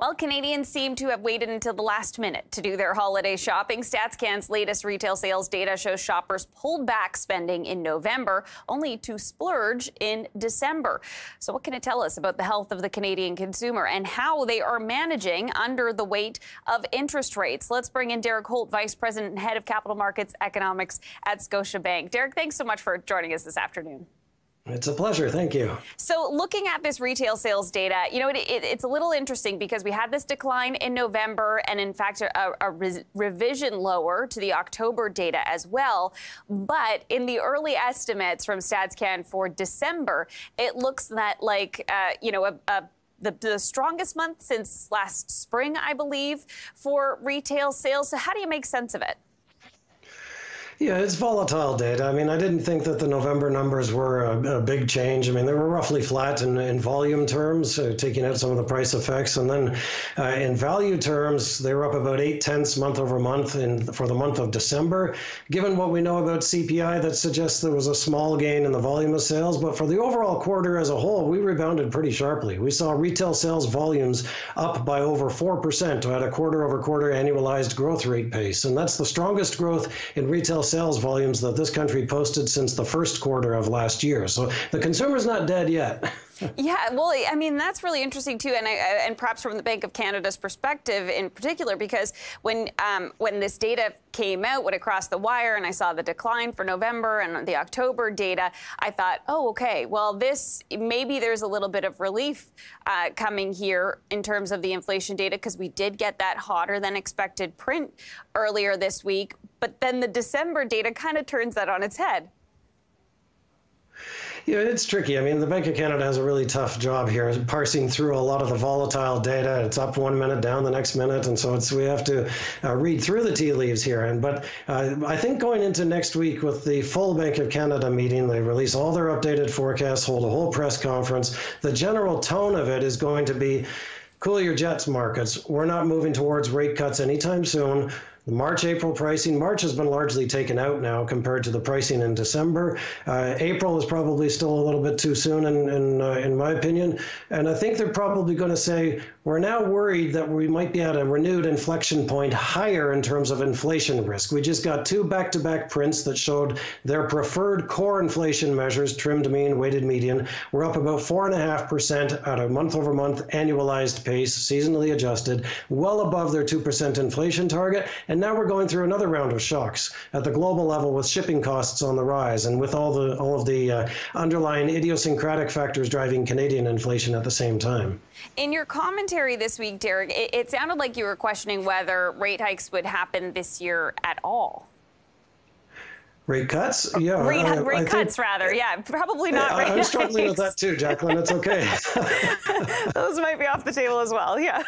Well, Canadians seem to have waited until the last minute to do their holiday shopping. StatsCan's latest retail sales data shows shoppers pulled back spending in November, only to splurge in December. So what can it tell us about the health of the Canadian consumer and how they are managing under the weight of interest rates? Let's bring in Derek Holt, Vice President and Head of Capital Markets Economics at Scotiabank. Derek, thanks so much for joining us this afternoon. It's a pleasure. Thank you. So looking at this retail sales data, it's a little interesting because we had this decline in November and, in fact, a revision lower to the October data as well. But in the early estimates from StatsCan for December, it looks that the strongest month since last spring, I believe, for retail sales. So how do you make sense of it? Yeah, it's volatile data. I mean, I didn't think that the November numbers were a big change. I mean, they were roughly flat in volume terms, taking out some of the price effects. And then in value terms, they were up about 0.8 month over month for the month of December. Given what we know about CPI, that suggests there was a small gain in the volume of sales. But for the overall quarter as a whole, we rebounded pretty sharply. We saw retail sales volumes up by over 4% at a quarter-over-quarter annualized growth rate pace. And that's the strongest growth in retail sales volumes that this country posted since the first quarter of last year. So the consumer's not dead yet. Yeah, well, I mean, that's really interesting, too, and perhaps from the Bank of Canada's perspective in particular, because when this data came out, when it crossed the wire, and I saw the decline for November and the October data, I thought, oh, OK, well, maybe there's a little bit of relief coming here in terms of the inflation data, because we did get that hotter than expected print earlier this week. But then the December data kind of turns that on its head. Yeah, it's tricky. I mean, the Bank of Canada has a really tough job here, parsing through a lot of the volatile data. It's up 1 minute, down the next minute, and so we have to read through the tea leaves here. But I think going into next week with the full Bank of Canada meeting, they release all their updated forecasts, hold a whole press conference. The general tone of it is going to be, cool your jets, markets. We're not moving towards rate cuts anytime soon. The March-April pricing, March has been largely taken out now compared to the pricing in December. April is probably still a little bit too soon in my opinion. And I think they're probably going to say, we're now worried that we might be at a renewed inflection point higher in terms of inflation risk. We just got two back-to-back prints that showed their preferred core inflation measures, trimmed mean, weighted median, were up about 4.5% at a month-over-month annualized pace, seasonally adjusted, well above their 2% inflation target. And now we're going through another round of shocks at the global level with shipping costs on the rise and with all of the underlying idiosyncratic factors driving Canadian inflation at the same time. In your commentary this week, Derek, it sounded like you were questioning whether rate hikes would happen this year at all. Rate cuts? Yeah. Rate cuts, rather. Yeah, probably not rate hikes. I'm struggling with that too, Jacqueline. It's okay. Those might be off the table as well, yeah.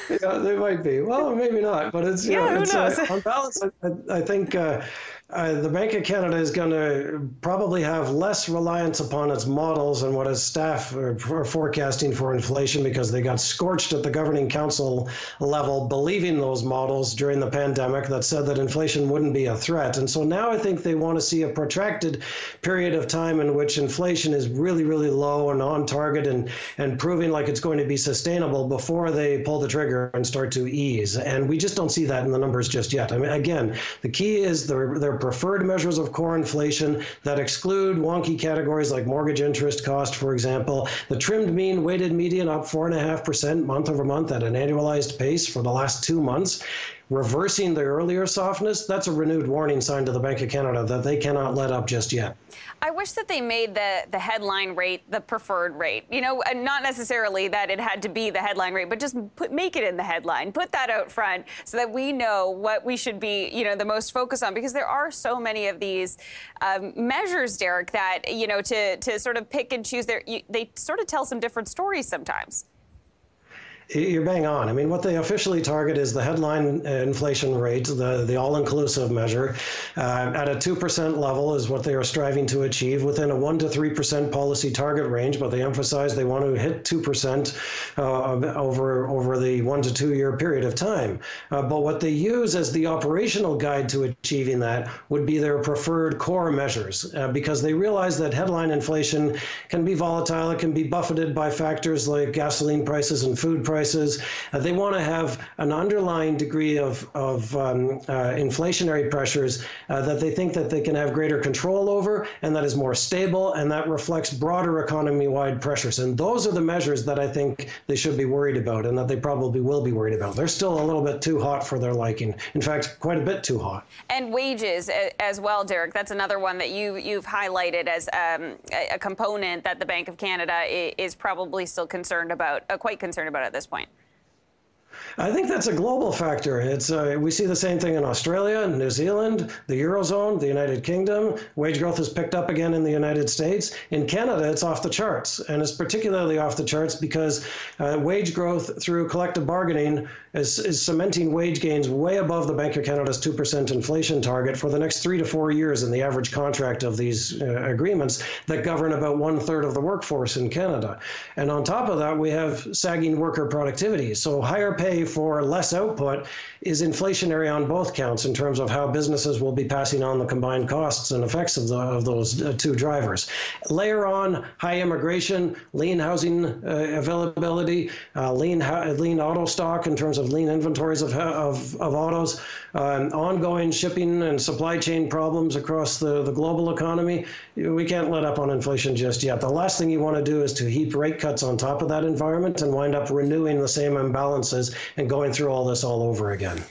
Yeah, they might be. Well, maybe not. But it's, who knows? On balance, I think the Bank of Canada is going to probably have less reliance upon its models and what its staff are forecasting for inflation, because they got scorched at the governing council level believing those models during the pandemic that said that inflation wouldn't be a threat. And so now I think they want to see a protracted period of time in which inflation is really, really low and on target and proving like it's going to be sustainable before they pull the trigger and start to ease. And we just don't see that in the numbers just yet. I mean, again, the key is their preferred measures of core inflation that exclude wonky categories like mortgage interest cost, for example. The trimmed mean weighted median up 4.5% month over month at an annualized pace for the last 2 months. Reversing the earlier softness, that's a renewed warning sign to the Bank of Canada that they cannot let up just yet. I wish that they made the headline rate the preferred rate. And not necessarily that it had to be the headline rate, but just make it in the headline. Put that out front so that we know what we should be, the most focused on, because there are so many of these measures, Derek, that, to sort of pick and choose, they sort of tell some different stories sometimes. You're bang on. I mean, what they officially target is the headline inflation rate, the all-inclusive measure, at a 2% level is what they are striving to achieve within a 1 to 3% policy target range. But they emphasize they want to hit 2% over the 1 to 2 year period of time. But what they use as the operational guide to achieving that would be their preferred core measures, because they realize that headline inflation can be volatile. It can be buffeted by factors like gasoline prices and food prices. They want to have an underlying degree of inflationary pressures that they think that they can have greater control over, and that is more stable, and that reflects broader economy-wide pressures. And those are the measures that I think they should be worried about, and that they probably will be worried about. They're still a little bit too hot for their liking. In fact, quite a bit too hot. And wages as well, Derek. That's another one that you've highlighted as a component that the Bank of Canada is probably still concerned about, quite concerned about at this point. I think that's a global factor. We see the same thing in Australia, New Zealand, the Eurozone, the United Kingdom. Wage growth has picked up again in the United States. In Canada, it's off the charts, and it's particularly off the charts because wage growth through collective bargaining is cementing wage gains way above the Bank of Canada's 2% inflation target for the next 3 to 4 years in the average contract of these agreements that govern about 1/3 of the workforce in Canada. And on top of that, we have sagging worker productivity. So higher pay for less output is inflationary on both counts in terms of how businesses will be passing on the combined costs and effects of those two drivers. Layer on high immigration, lean housing availability, lean auto stock in terms of lean inventories of autos, ongoing shipping and supply chain problems across the global economy. We can't let up on inflation just yet. The last thing you want to do is to heap rate cuts on top of that environment and wind up renewing the same imbalances and going through all this all over again.